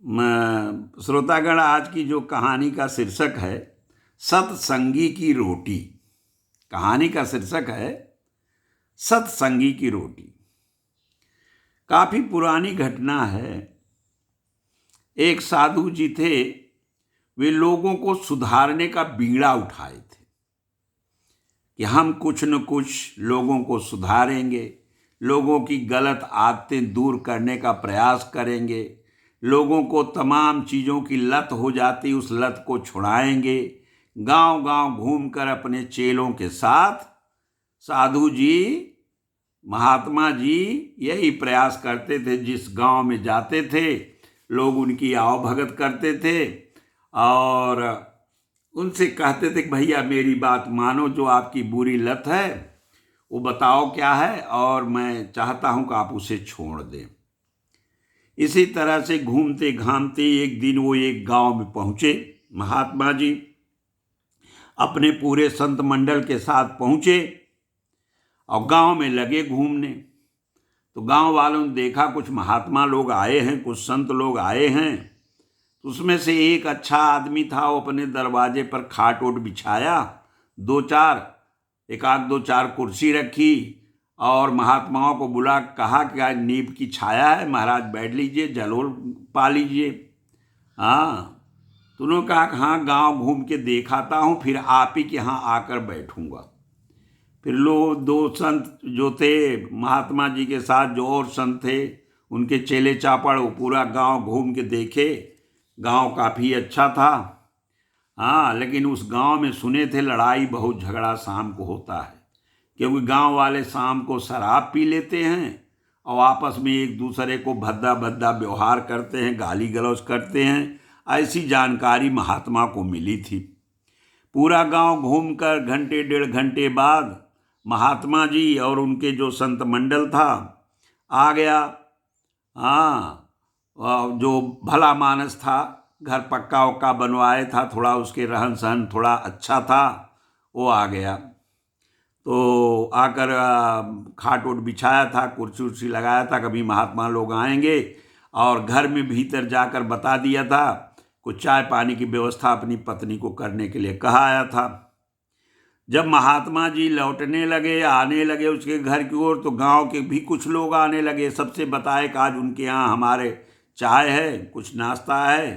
श्रोतागण, आज की जो कहानी का शीर्षक है सत्संगी की रोटी। कहानी का शीर्षक है सत्संगी की रोटी। काफी पुरानी घटना है। एक साधु जी थे, वे लोगों को सुधारने का बीड़ा उठाए थे कि हम कुछ न कुछ लोगों को सुधारेंगे, लोगों की गलत आदतें दूर करने का प्रयास करेंगे, लोगों को तमाम चीज़ों की लत हो जाती उस लत को छुड़ाएंगे। गांव गांव घूमकर अपने चेलों के साथ साधु जी, महात्मा जी यही प्रयास करते थे। जिस गांव में जाते थे लोग उनकी आवभगत करते थे और उनसे कहते थे कि भैया मेरी बात मानो, जो आपकी बुरी लत है वो बताओ क्या है और मैं चाहता हूं कि आप उसे छोड़ दें। इसी तरह से घूमते घामते एक दिन वो एक गांव में पहुंचे। महात्मा जी अपने पूरे संत मंडल के साथ पहुंचे और गांव में लगे घूमने। तो गांव वालों ने देखा कुछ महात्मा लोग आए हैं, कुछ संत लोग आए हैं। तो उसमें से एक अच्छा आदमी था, वो अपने दरवाजे पर खाट ओट बिछाया, एक आध दो चार कुर्सी रखी और महात्माओं को बुला कहा कि नीम की छाया है, महाराज बैठ लीजिए, जलोल पा लीजिए। हाँ, तो उन्होंने कहा कि हाँ, गांव घूम के देखाता हूँ, फिर आप ही के यहाँ आकर बैठूंगा। फिर लोग दो संत जो थे महात्मा जी के साथ, जो और संत थे उनके चेले चापड़, वो पूरा गांव घूम के देखे। गांव काफ़ी अच्छा था। हाँ, लेकिन उस गांव में सुने थे लड़ाई बहुत झगड़ा शाम को होता है, क्योंकि गांव वाले शाम को शराब पी लेते हैं और आपस में एक दूसरे को भद्दा भद्दा व्यवहार करते हैं, गाली गलौज करते हैं। ऐसी जानकारी महात्मा को मिली थी। पूरा गांव घूमकर घंटे डेढ़ घंटे बाद महात्मा जी और उनके जो संत मंडल था आ गया। हाँ, जो भला मानस था, घर पक्का वक्का बनवाए था, थोड़ा उसके रहन सहन थोड़ा अच्छा था, वो आ गया। तो आकर खाट ओट बिछाया था, कुर्सी उर्सी लगाया था, कभी महात्मा लोग आएंगे, और घर में भीतर जाकर बता दिया था, कुछ चाय पानी की व्यवस्था अपनी पत्नी को करने के लिए कहा आया था। जब महात्मा जी लौटने लगे, आने लगे उसके घर की ओर, तो गांव के भी कुछ लोग आने लगे। सबसे बताए कि आज उनके यहाँ हमारे चाय है, कुछ नाश्ता है,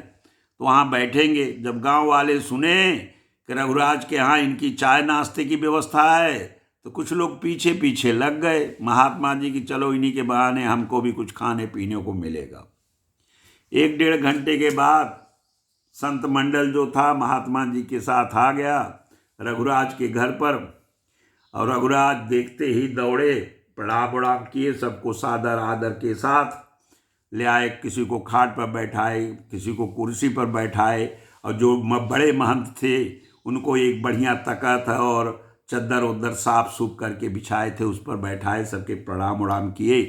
तो वहाँ बैठेंगे। जब गांव वाले सुने कि रघुराज के यहाँ इनकी चाय नाश्ते की व्यवस्था है, तो कुछ लोग पीछे पीछे लग गए महात्मा जी की, चलो इन्हीं के बहाने हमको भी कुछ खाने पीने को मिलेगा। एक डेढ़ घंटे के बाद संत मंडल जो था महात्मा जी के साथ आ गया रघुराज के घर पर, और रघुराज देखते ही दौड़े, प्रणाम किए, सबको सादर आदर के साथ ले आए। किसी को खाट पर बैठाए, किसी को कुर्सी पर बैठाए, और जो बड़े महंत थे उनको एक बढ़िया तख्त और चद्दर उद्दर साफ सूफ करके बिछाए थे, उस पर बैठाए, सबके प्रणाम उड़ाम किए।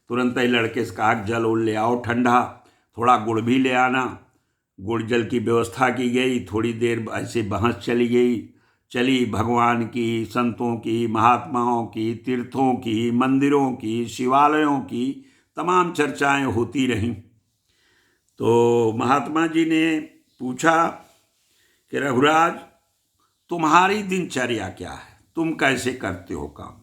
तुरंत ही लड़के से कहा जल उल ले आओ ठंडा, थोड़ा गुड़ भी ले आना। गुड़ जल की व्यवस्था की गई। थोड़ी देर ऐसे बहस चली भगवान की, संतों की, महात्माओं की, तीर्थों की, मंदिरों की, शिवालयों की तमाम चर्चाएं होती रहीं। तो महात्मा जी ने पूछा कि रघुराज, तुम्हारी दिनचर्या क्या है, तुम कैसे करते हो काम?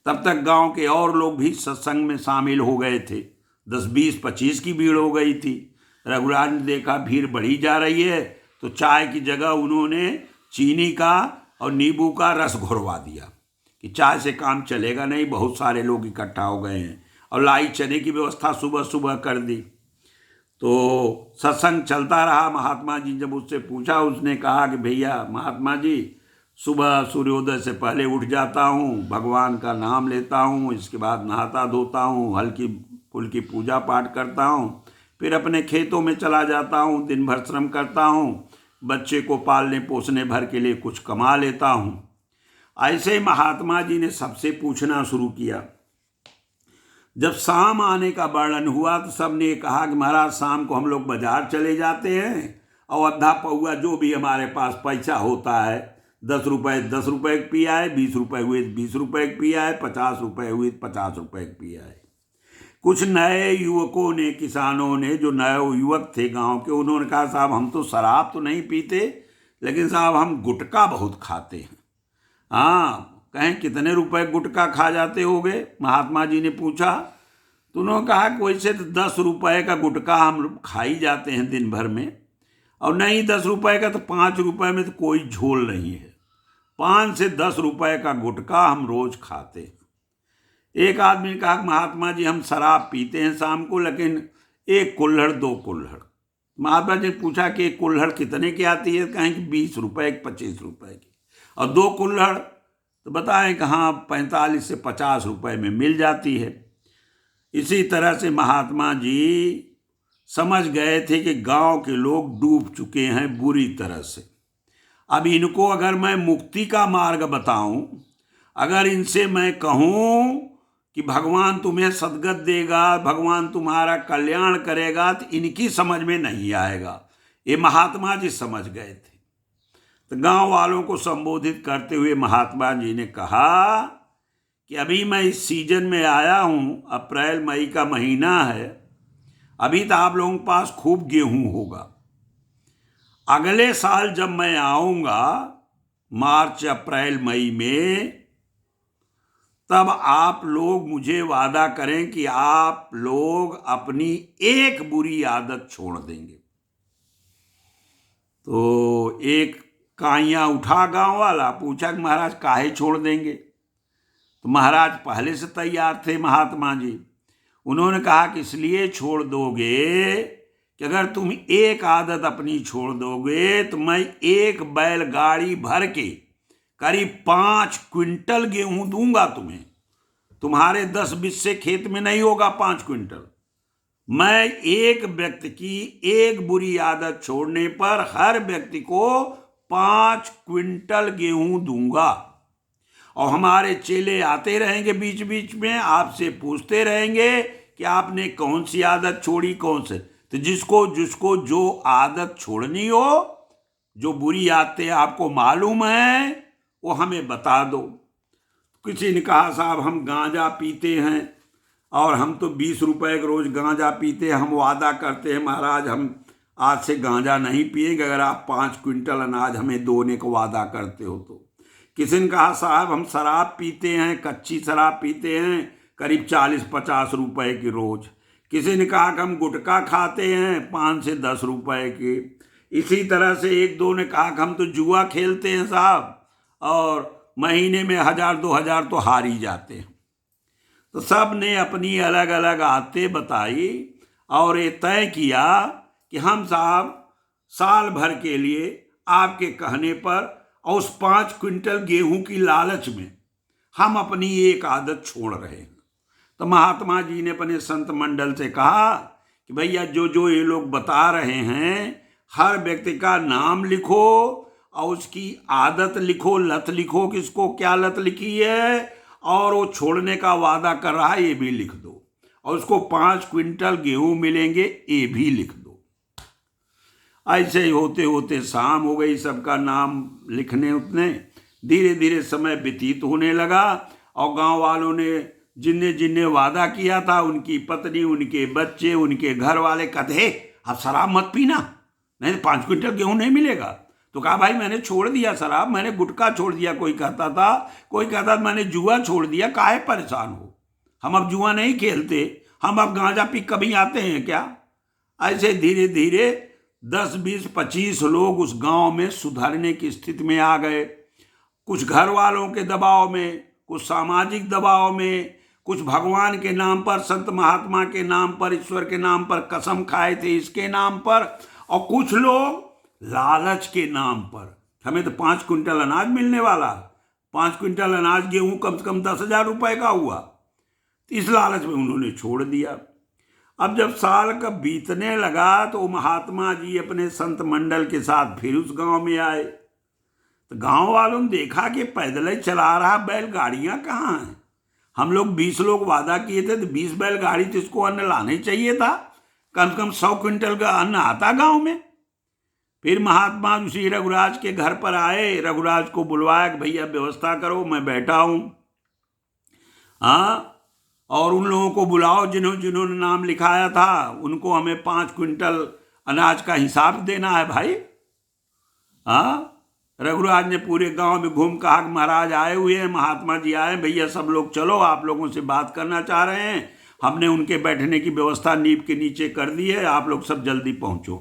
तब तक गांव के और लोग भी सत्संग में शामिल हो गए थे। 10, 20, 25 की भीड़ हो गई थी। रघुराज ने देखा भीड़ बढ़ी जा रही है, तो चाय की जगह उन्होंने चीनी का और नींबू का रस घोरवा दिया कि चाय से काम चलेगा नहीं, बहुत सारे लोग इकट्ठा हो गए हैं। और लाई चने की व्यवस्था सुबह सुबह कर दी। तो सत्संग चलता रहा। महात्मा जी जब उससे पूछा, उसने कहा कि भैया महात्मा जी, सुबह सूर्योदय से पहले उठ जाता हूँ, भगवान का नाम लेता हूँ, इसके बाद नहाता धोता हूँ, हल्की फुल्की पूजा पाठ करता हूँ, फिर अपने खेतों में चला जाता हूँ, दिन भर श्रम करता हूँ, बच्चे को पालने पोसने भर के लिए कुछ कमा लेता हूँ। ऐसे ही महात्मा जी ने सबसे पूछना शुरू किया। जब शाम आने का वर्णन हुआ तो सबने कहा कि महाराज शाम को हम लोग बाजार चले जाते हैं और अद्धा पौआ जो भी हमारे पास पैसा होता है, 10 रुपये 10 रुपये की पिया है, 20 रुपये हुए 20 रुपये की पिया है, 50 रुपये हुए 50 रुपये की पिया है। कुछ नए युवकों ने, किसानों ने, जो नए युवक थे गांव के, उन्होंने कहा साहब हम तो शराब तो नहीं पीते, लेकिन साहब हम गुटखा बहुत खाते हैं। हाँ, कहें कितने रुपए गुटखा खा जाते होगे? महात्मा जी ने पूछा। तो उन्होंने कहा कि वैसे तो 10 रुपए का गुटखा हम खा ही जाते हैं दिन भर में, और नहीं 10 रुपए का तो 5 रुपए में तो कोई झोल नहीं है। 5 से 10 रुपए का गुटखा हम रोज खाते हैं। एक आदमी ने कहा महात्मा जी हम शराब पीते हैं शाम को, लेकिन 1 कुल्हड़ 2 कुल्हड़। महात्मा जी ने पूछा कि 1 कुल्हड़ कितने की आती है? कहें कि 20 रुपए की, 25 रुपए की। और 2 कुल्हड़ तो बताएं कि हाँ 45 से 50 रुपए में मिल जाती है। इसी तरह से महात्मा जी समझ गए थे कि गांव के लोग डूब चुके हैं बुरी तरह से। अब इनको अगर मैं मुक्ति का मार्ग बताऊं, अगर इनसे मैं कहूं कि भगवान तुम्हें सद्गत देगा, भगवान तुम्हारा कल्याण करेगा, तो इनकी समझ में नहीं आएगा। ये महात्मा जी समझ गए थे। तो गांव वालों को संबोधित करते हुए महात्मा जी ने कहा कि अभी मैं इस सीजन में आया हूं, अप्रैल मई का महीना है, अभी तो आप लोगों के पास खूब गेहूं होगा। अगले साल जब मैं आऊंगा मार्च अप्रैल मई में, तब आप लोग मुझे वादा करें कि आप लोग अपनी एक बुरी आदत छोड़ देंगे। तो एक काइयां उठा गांव वाला, पूछा कि महाराज काहे छोड़ देंगे? तो महाराज पहले से तैयार थे महात्मा जी। उन्होंने कहा कि इसलिए छोड़ दोगे कि अगर तुम एक आदत अपनी छोड़ दोगे तो मैं एक बैलगाड़ी भर के करीब 5 क्विंटल गेहूं दूंगा तुम्हें। तुम्हारे 10 से खेत में नहीं होगा 5 क्विंटल। मैं एक व्यक्ति की एक बुरी आदत छोड़ने पर हर व्यक्ति को 5 क्विंटल गेहूं दूंगा। और हमारे चेले आते रहेंगे बीच बीच में, आपसे पूछते रहेंगे कि आपने कौन सी आदत छोड़ी, कौन से। तो जिसको जिसको जो आदत छोड़नी हो, जो बुरी आदतें आपको मालूम है, वो हमें बता दो। किसी ने कहा साहब हम गांजा पीते हैं और हम तो 20 रुपए के रोज गांजा पीते हैं, हम वादा करते हैं महाराज हम आज से गांजा नहीं पिएंगे अगर आप 5 क्विंटल अनाज हमें दोने को वादा करते हो तो। किसी ने कहा साहब हम शराब पीते हैं, कच्ची शराब पीते हैं करीब 40-50 रुपए की रोज। किसी ने कहा कि हम गुटखा खाते हैं 5 से 10 रुपए के। इसी तरह से एक दो ने कहा कि हम तो जुआ खेलते हैं साहब और महीने में 1000-2000 तो हार ही जाते हैं। तो सब ने अपनी अलग अलग आदतें बताई और ये तय किया कि हम साहब साल भर के लिए आपके कहने पर और उस 5 क्विंटल गेहूं की लालच में हम अपनी एक आदत छोड़ रहे हैं। तो महात्मा जी ने अपने संत मंडल से कहा कि भैया जो जो ये लोग बता रहे हैं, हर व्यक्ति का नाम लिखो और उसकी आदत लिखो, लत लिखो, किसको क्या लत लिखी है और वो छोड़ने का वादा कर रहा है ये भी लिख दो, और उसको 5 क्विंटल गेहूं मिलेंगे ये भी लिख दो। ऐसे ही होते होते शाम हो गई, सबका नाम लिखने उतने धीरे धीरे समय व्यतीत होने लगा और गांव वालों ने जिनने जिनने वादा किया था, उनकी पत्नी, उनके बच्चे, उनके घर वाले कहते आप शराब मत पीना, नहीं तो 5 क्विंटल गेहूं नहीं मिलेगा। तो कहा भाई मैंने छोड़ दिया शराब, मैंने गुटखा छोड़ दिया, कोई कहता था, कोई कहता था मैंने जुआ छोड़ दिया, काहे परेशान हो, हम अब जुआ नहीं खेलते, हम अब गांजा पी कभी आते हैं क्या। ऐसे धीरे धीरे 10, 20, 25 लोग उस गांव में सुधरने की स्थिति में आ गए। कुछ घर वालों के दबाव में, कुछ सामाजिक दबाव में, कुछ भगवान के नाम पर, संत महात्मा के नाम पर, ईश्वर के नाम पर कसम खाए थे इसके नाम पर, और कुछ लोग लालच के नाम पर, हमें तो 5 क्विंटल अनाज मिलने वाला, 5 क्विंटल अनाज गेहूं कम से कम 10,000 रुपए का हुआ, तो इस लालच में उन्होंने छोड़ दिया। अब जब साल का बीतने लगा तो महात्मा जी अपने संत मंडल के साथ फिर उस गांव में आए। तो गांव वालों ने देखा कि पैदल ही चला रहा, बैलगाड़ियां कहाँ हैं। हम लोग 20 लोग वादा किए थे तो 20 बैलगाड़ी तो इसको अन्न लाना ही चाहिए था, कम से कम 100 क्विंटल का अन्न आता गांव में। फिर महात्मा उसी रघुराज के घर पर आए, रघुराज को बुलवाया कि भैया व्यवस्था करो, मैं बैठा हूँ। हाँ, और उन लोगों को बुलाओ जिन्होंने नाम लिखाया था, उनको हमें 5 क्विंटल अनाज का हिसाब देना है भाई। हाँ, रघुराज ने पूरे गांव में घूम कहा कि महाराज आए हुए हैं, महात्मा जी आए, भैया सब लोग चलो, आप लोगों से बात करना चाह रहे हैं। हमने उनके बैठने की व्यवस्था नींव के नीचे कर दी है, आप लोग सब जल्दी पहुंचो।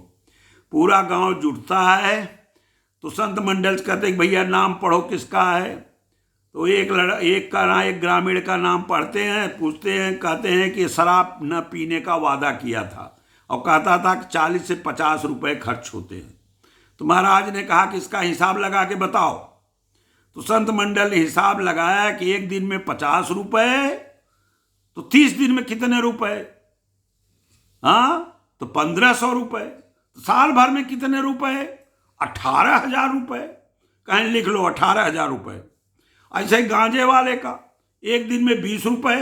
पूरा गांव जुटता है तो संत मंडल कहते हैं भैया नाम पढ़ो किसका है। तो एक ग्रामीण का नाम पढ़ते हैं, पूछते हैं, कहते हैं कि शराब न पीने का वादा किया था और कहता था कि 40 से 50 रुपए खर्च होते हैं। तो महाराज ने कहा कि इसका हिसाब लगा के बताओ। तो संत मंडल ने हिसाब लगाया कि एक दिन में 50 रुपए, तो 30 दिन में कितने रुपए? हाँ, तो 1500 रुपए। तो साल भर में कितने रुपए? 18,000 रुपए। कहीं लिख लो 18,000 रुपए। ऐसे ही गांजे वाले का एक दिन में 20 रुपए,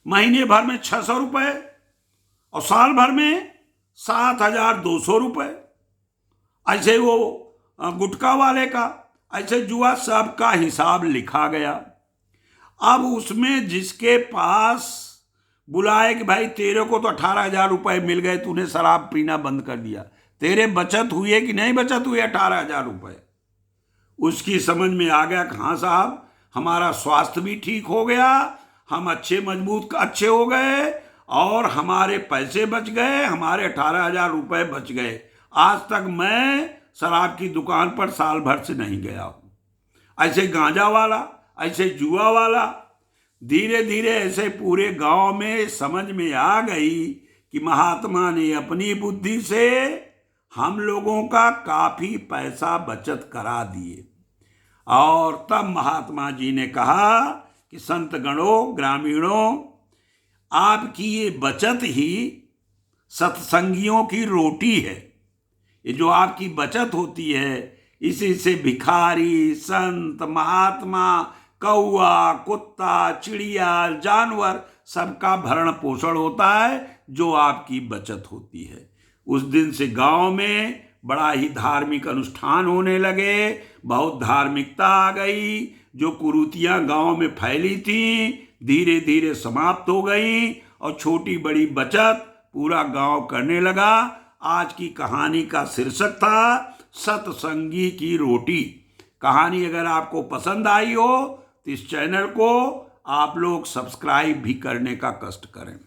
महीने भर में 600 रुपए और साल भर में 7,200 रुपए। ऐसे वो गुटखा वाले का, ऐसे जुआ, सबका हिसाब लिखा गया। अब उसमें जिसके पास बुलाए कि भाई तेरे को तो 18,000 रुपए मिल गए, तूने शराब पीना बंद कर दिया, तेरे बचत हुई कि नहीं बचत हुई 18,000 रुपए? उसकी समझ में आ गया कि हाँ साहब, हमारा स्वास्थ्य भी ठीक हो गया, हम अच्छे हो गए और हमारे पैसे बच गए, हमारे 18,000 रुपए बच गए। आज तक मैं शराब की दुकान पर साल भर से नहीं गया हूं। ऐसे गांजा वाला, ऐसे जुआ वाला, धीरे धीरे ऐसे पूरे गांव में समझ में आ गई कि महात्मा ने अपनी बुद्धि से हम लोगों का काफी पैसा बचत करा दिए। और तब महात्मा जी ने कहा कि संत गणों, ग्रामीणों, आपकी ये बचत ही सत्संगियों की रोटी है। ये जो आपकी बचत होती है, इसी से भिखारी, संत, महात्मा, कौआ, कुत्ता, चिड़िया, जानवर, सबका भरण पोषण होता है, जो आपकी बचत होती है। उस दिन से गांव में बड़ा ही धार्मिक अनुष्ठान होने लगे, बहुत धार्मिकता आ गई। जो कुरीतियां गांव में फैली थी धीरे धीरे समाप्त हो गई और छोटी बड़ी बचत पूरा गांव करने लगा। आज की कहानी का शीर्षक था सत्संगी की रोटी। कहानी अगर आपको पसंद आई हो तो इस चैनल को आप लोग सब्सक्राइब भी करने का कष्ट करें।